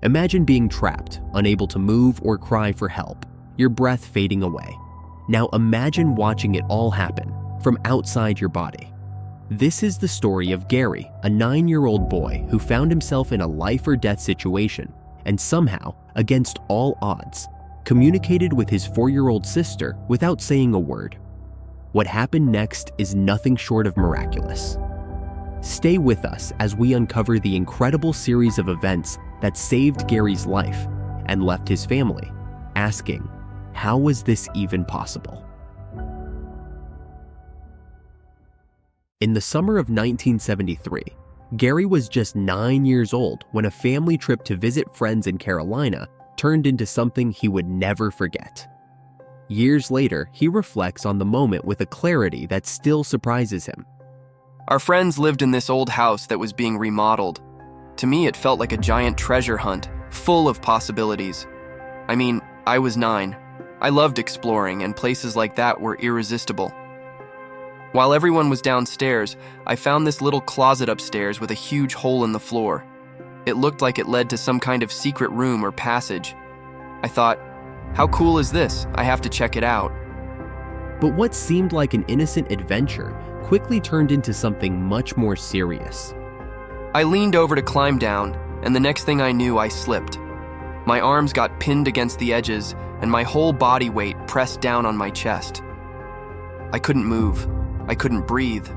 Imagine being trapped, unable to move or cry for help, your breath fading away. Now imagine watching it all happen from outside your body. This is the story of Garry, a 9-year-old boy who found himself in a life or death situation and somehow, against all odds, communicated with his 4-year-old sister without saying a word. What happened next is nothing short of miraculous. Stay with us as we uncover the incredible series of events that saved Garry's life and left his family asking, how was this even possible? In the summer of 1973, Garry was just 9 years old when a family trip to visit friends in Carolina turned into something he would never forget. Years later, he reflects on the moment with a clarity that still surprises him. Our friends lived in this old house that was being remodeled. To me, it felt like a giant treasure hunt, full of possibilities. I mean, I was 9. I loved exploring, and places like that were irresistible. While everyone was downstairs, I found this little closet upstairs with a huge hole in the floor. It looked like it led to some kind of secret room or passage. I thought, how cool is this? I have to check it out. But what seemed like an innocent adventure quickly turned into something much more serious. I leaned over to climb down, and the next thing I knew, I slipped. My arms got pinned against the edges, and my whole body weight pressed down on my chest. I couldn't move. I couldn't breathe.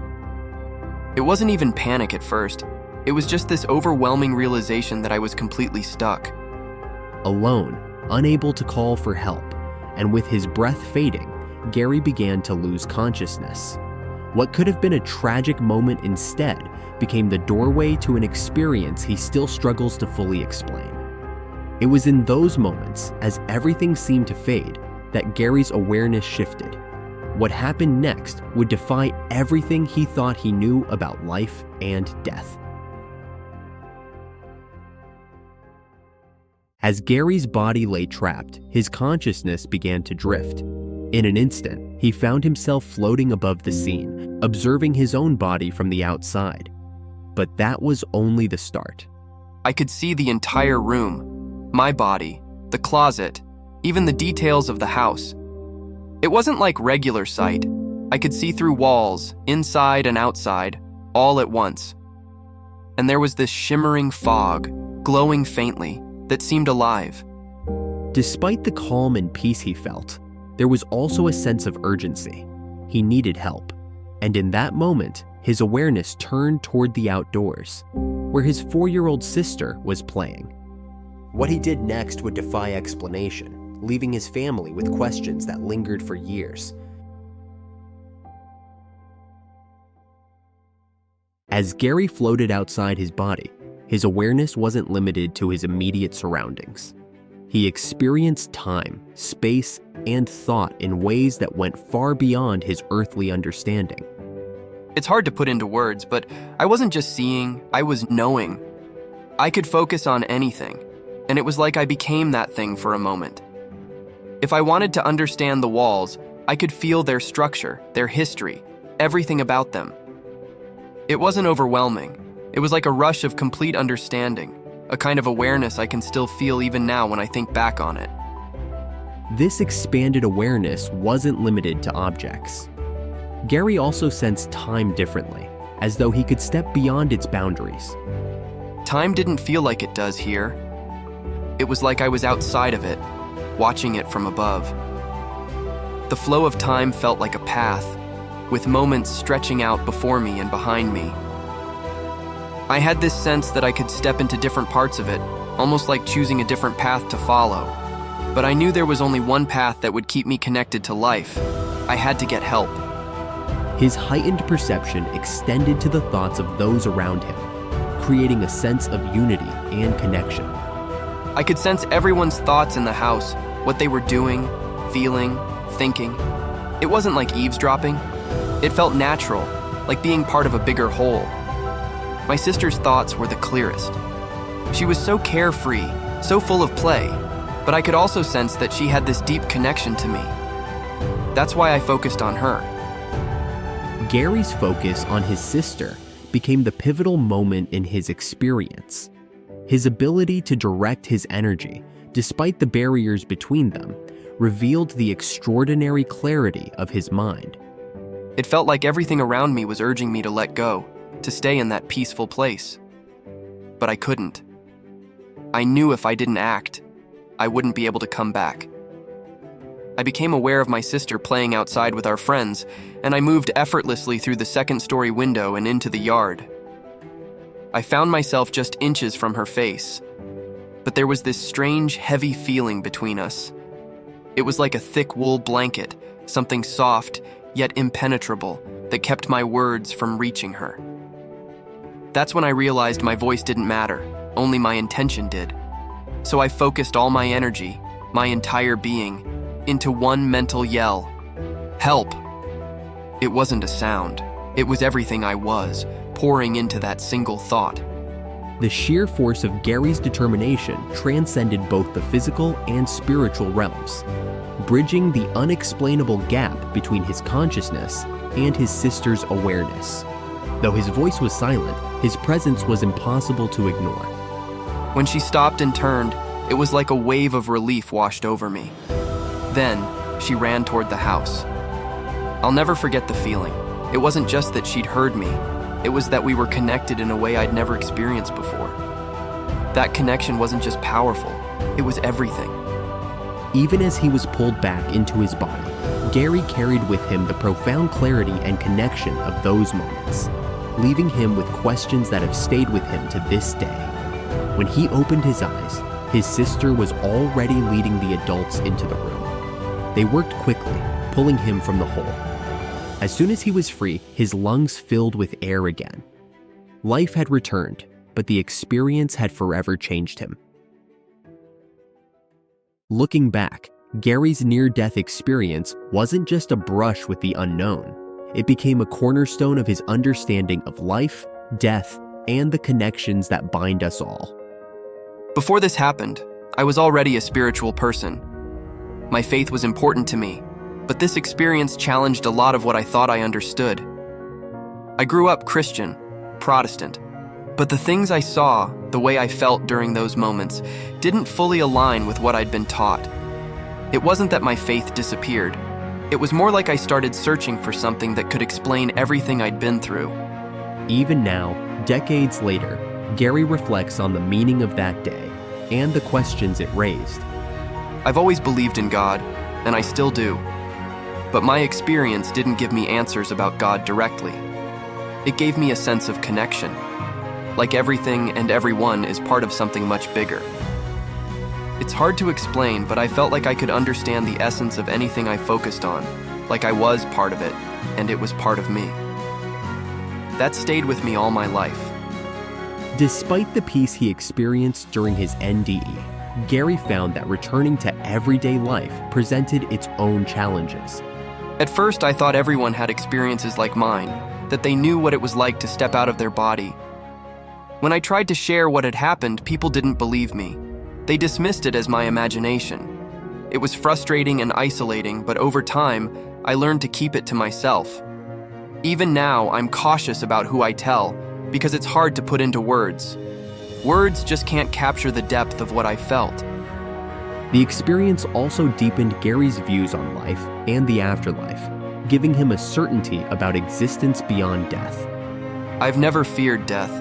It wasn't even panic at first. It was just this overwhelming realization that I was completely stuck. Alone, unable to call for help, and with his breath fading, Garry began to lose consciousness. What could have been a tragic moment instead became the doorway to an experience he still struggles to fully explain. It was in those moments, as everything seemed to fade, that Garry's awareness shifted. What happened next would defy everything he thought he knew about life and death. As Garry's body lay trapped, his consciousness began to drift. In an instant, he found himself floating above the scene, observing his own body from the outside. But that was only the start. I could see the entire room, my body, the closet, even the details of the house. It wasn't like regular sight. I could see through walls, inside and outside, all at once. And there was this shimmering fog, glowing faintly, that seemed alive. Despite the calm and peace he felt, there was also a sense of urgency. He needed help. And in that moment, his awareness turned toward the outdoors, where his 4-year-old sister was playing. What he did next would defy explanation, leaving his family with questions that lingered for years. As Garry floated outside his body, his awareness wasn't limited to his immediate surroundings. He experienced time, space, and thought in ways that went far beyond his earthly understanding. It's hard to put into words, but I wasn't just seeing, I was knowing. I could focus on anything, and it was like I became that thing for a moment. If I wanted to understand the walls, I could feel their structure, their history, everything about them. It wasn't overwhelming. It was like a rush of complete understanding, a kind of awareness I can still feel even now when I think back on it. This expanded awareness wasn't limited to objects. Garry also sensed time differently, as though he could step beyond its boundaries. Time didn't feel like it does here. It was like I was outside of it, watching it from above. The flow of time felt like a path, with moments stretching out before me and behind me. I had this sense that I could step into different parts of it, almost like choosing a different path to follow. But I knew there was only one path that would keep me connected to life. I had to get help. His heightened perception extended to the thoughts of those around him, creating a sense of unity and connection. I could sense everyone's thoughts in the house, what they were doing, feeling, thinking. It wasn't like eavesdropping. It felt natural, like being part of a bigger whole. My sister's thoughts were the clearest. She was so carefree, so full of play, but I could also sense that she had this deep connection to me. That's why I focused on her. Garry's focus on his sister became the pivotal moment in his experience. His ability to direct his energy, despite the barriers between them, revealed the extraordinary clarity of his mind. It felt like everything around me was urging me to let go, to stay in that peaceful place. But I couldn't. I knew if I didn't act, I wouldn't be able to come back. I became aware of my sister playing outside with our friends, and I moved effortlessly through the second-story window and into the yard. I found myself just inches from her face, but there was this strange, heavy feeling between us. It was like a thick wool blanket, something soft, yet impenetrable, that kept my words from reaching her. That's when I realized my voice didn't matter, only my intention did. So I focused all my energy, my entire being, into one mental yell: help! It wasn't a sound. It was everything I was, pouring into that single thought. The sheer force of Garry's determination transcended both the physical and spiritual realms, bridging the unexplainable gap between his consciousness and his sister's awareness. Though his voice was silent, his presence was impossible to ignore. When she stopped and turned, it was like a wave of relief washed over me. Then, she ran toward the house. I'll never forget the feeling. It wasn't just that she'd heard me. It was that we were connected in a way I'd never experienced before. That connection wasn't just powerful, it was everything. Even as he was pulled back into his body, Garry carried with him the profound clarity and connection of those moments, leaving him with questions that have stayed with him to this day. When he opened his eyes, his sister was already leading the adults into the room. They worked quickly, pulling him from the hole. As soon as he was free, his lungs filled with air again. Life had returned, but the experience had forever changed him. Looking back, Garry's near-death experience wasn't just a brush with the unknown. It became a cornerstone of his understanding of life, death, and the connections that bind us all. Before this happened, I was already a spiritual person. My faith was important to me, but this experience challenged a lot of what I thought I understood. I grew up Christian, Protestant, but the things I saw, the way I felt during those moments, didn't fully align with what I'd been taught. It wasn't that my faith disappeared. It was more like I started searching for something that could explain everything I'd been through. Even now, decades later, Garry reflects on the meaning of that day and the questions it raised. I've always believed in God, and I still do. But my experience didn't give me answers about God directly. It gave me a sense of connection. Like everything and everyone is part of something much bigger. It's hard to explain, but I felt like I could understand the essence of anything I focused on, like I was part of it, and it was part of me. That stayed with me all my life. Despite the peace he experienced during his NDE, Garry found that returning to everyday life presented its own challenges. At first, I thought everyone had experiences like mine, that they knew what it was like to step out of their body. When I tried to share what had happened, people didn't believe me. They dismissed it as my imagination. It was frustrating and isolating, but over time, I learned to keep it to myself. Even now, I'm cautious about who I tell, because it's hard to put into words. Words just can't capture the depth of what I felt. The experience also deepened Garry's views on life and the afterlife, giving him a certainty about existence beyond death. I've never feared death.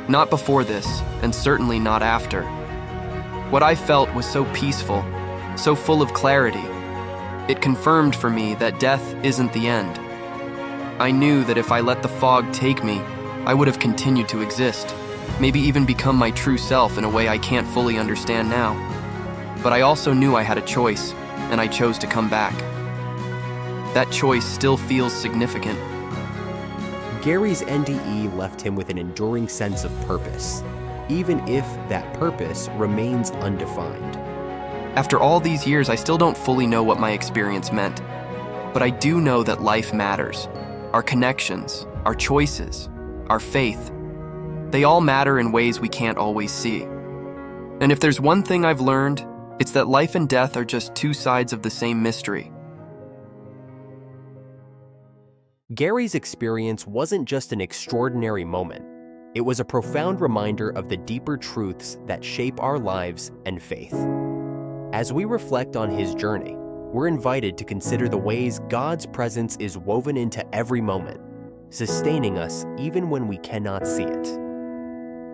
Not before this, and certainly not after. What I felt was so peaceful, so full of clarity. It confirmed for me that death isn't the end. I knew that if I let the fog take me, I would have continued to exist, maybe even become my true self in a way I can't fully understand now. But I also knew I had a choice, and I chose to come back. That choice still feels significant. Garry's NDE left him with an enduring sense of purpose, even if that purpose remains undefined. After all these years, I still don't fully know what my experience meant, but I do know that life matters. Our connections, our choices, our faith, they all matter in ways we can't always see. And if there's one thing I've learned, it's that life and death are just two sides of the same mystery. Garry's experience wasn't just an extraordinary moment. It was a profound reminder of the deeper truths that shape our lives and faith. As we reflect on his journey, we're invited to consider the ways God's presence is woven into every moment, sustaining us even when we cannot see it.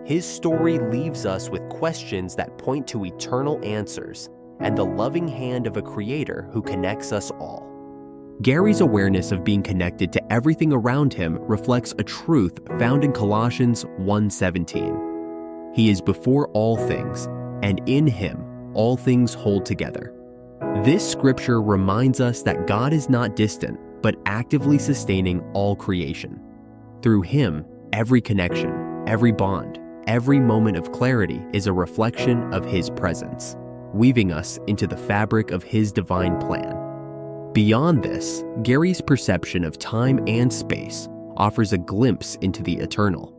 His story leaves us with questions that point to eternal answers and the loving hand of a creator who connects us all. Garry's awareness of being connected to everything around him reflects a truth found in Colossians 1:17. He is before all things, and in him all things hold together. This scripture reminds us that God is not distant, but actively sustaining all creation. Through him, every connection, every bond, every moment of clarity is a reflection of his presence, weaving us into the fabric of his divine plan. Beyond this, Garry's perception of time and space offers a glimpse into the eternal.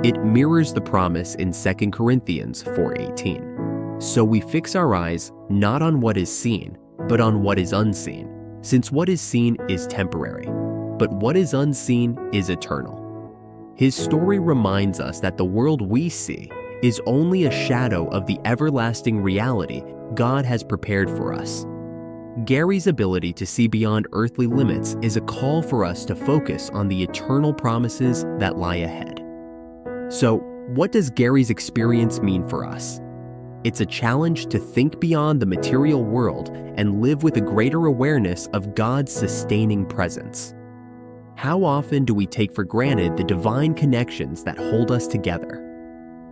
It mirrors the promise in 2 Corinthians 4:18. So we fix our eyes not on what is seen, but on what is unseen, since what is seen is temporary, but what is unseen is eternal. His story reminds us that the world we see is only a shadow of the everlasting reality God has prepared for us. Garry's ability to see beyond earthly limits is a call for us to focus on the eternal promises that lie ahead. So, what does Garry's experience mean for us? It's a challenge to think beyond the material world and live with a greater awareness of God's sustaining presence. How often do we take for granted the divine connections that hold us together?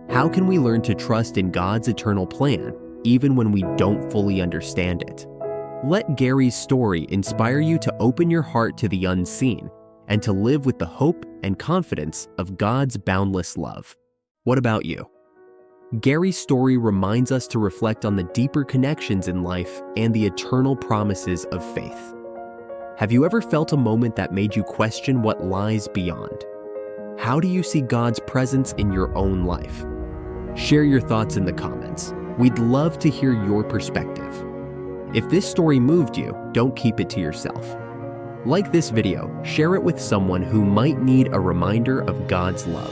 How can we learn to trust in God's eternal plan, even when we don't fully understand it? Let Garry's story inspire you to open your heart to the unseen and to live with the hope and confidence of God's boundless love. What about you? Garry's story reminds us to reflect on the deeper connections in life and the eternal promises of faith. Have you ever felt a moment that made you question what lies beyond? How do you see God's presence in your own life? Share your thoughts in the comments. We'd love to hear your perspective. If this story moved you, don't keep it to yourself. Like this video, share it with someone who might need a reminder of God's love,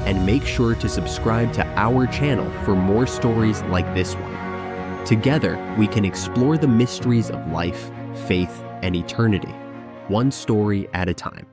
and make sure to subscribe to our channel for more stories like this one. Together, we can explore the mysteries of life, faith, and eternity, one story at a time.